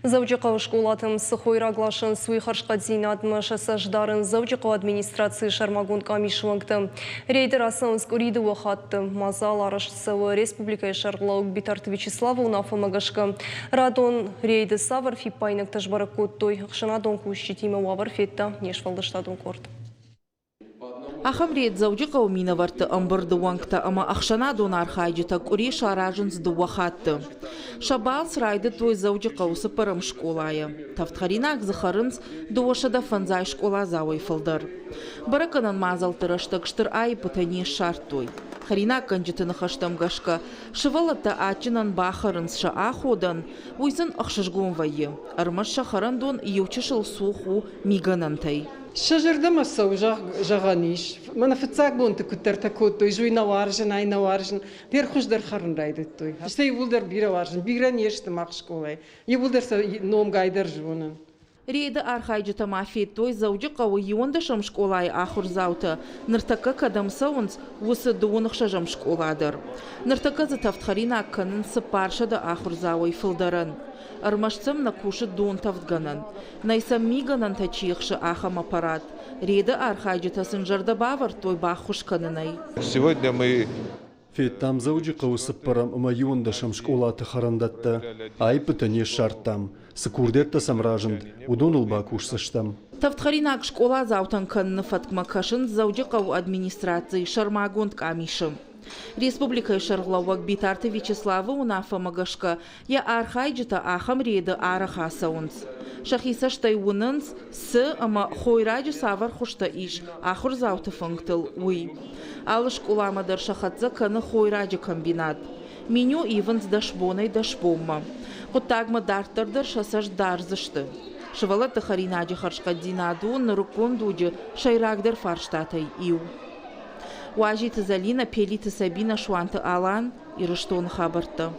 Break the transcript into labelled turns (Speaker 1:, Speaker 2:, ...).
Speaker 1: Завджиқау школатым сыхойраглашын суйхаршқа дзинадмы шасаждарын Завджиқау администрации Шармагун камишвангтым. Рейдер асаунск уриды уахаттым. Мазал арашсывы республика Шарлаук Битарты Вячеслава унафымагашкы. Радон рейді савар фипайнық тажбарак коттой. Хшанадон кущитима уавар фетта нешвалдыштадун корт.
Speaker 2: Ахам рейд Завджиқау минаварты амбырды уангта, ама ахшана донар хайджита кури шаражын здуахатты. Шабал срайды той Завджиқау сыпырым школая. Тафтхаринак захарынс дуашада фанзай школа завой фылдыр. Бараканан мазал тырыштык штыр ай пытани шартой. Харинак канджитыны хаштам гашка. Шывалата ачинан бахарынс ша аходан. Уйзын ахшышгун вайы. Армаш шахарандон еучышыл суху миганантай.
Speaker 3: الشجر مسو جغانيش ما نفتاك بونت كتر تكوتو يجوي نوارجن اي نوارجن دير خوش در خرن رايدتوي اشتي يقول در بيرا وارجن بيران يشت ماخشكوي يقول در نوم غايدر جونن
Speaker 2: Рейді архайджыта мафет той Завджиқау юондашам школай ахур заута. Ныртака кадам сауынс усы дуынықшажам школадыр. Ныртака затавтхарина акканын сыпаршада ахур зауай фылдарын. Армашцам на кушы дуын тавтганын. Найсам миганан тачиықшы ахам аппарат. Рейді архайджыта сынжарда бавар той бахушканынай.
Speaker 4: Сегодня мы
Speaker 5: Феттам Завджиқау сыппарам ыма юондашам школаты харандатта. Ай пытане шарттам. Сыкурдетта самражынд, удонул бакушсыштам.
Speaker 2: Тавтхаринак школа заутан канны фаткмакашын Завджиқау администрации Шармагун камишым. Республика Шарлауак Битарты Вячеслава унафамагашка я архайджыта ахам рейді арахасаунс. Шахисаштай унынс сы ама хойраджы савар хушта иш ахур зауты фыңтыл уй. Алы школамадар шахатза каны хойраджы комбинат. Меню ивенс дашбонай дашбомма. Құттагма дартырдыр шасаш дарзышты. Шывалаты харинаджы харшқа динадуын нұрукондуджы шайрагдыр фарштатай ию. Уажиты Залина, Пелиты Сабина Шуанты Алан и Рыштон Хабарта.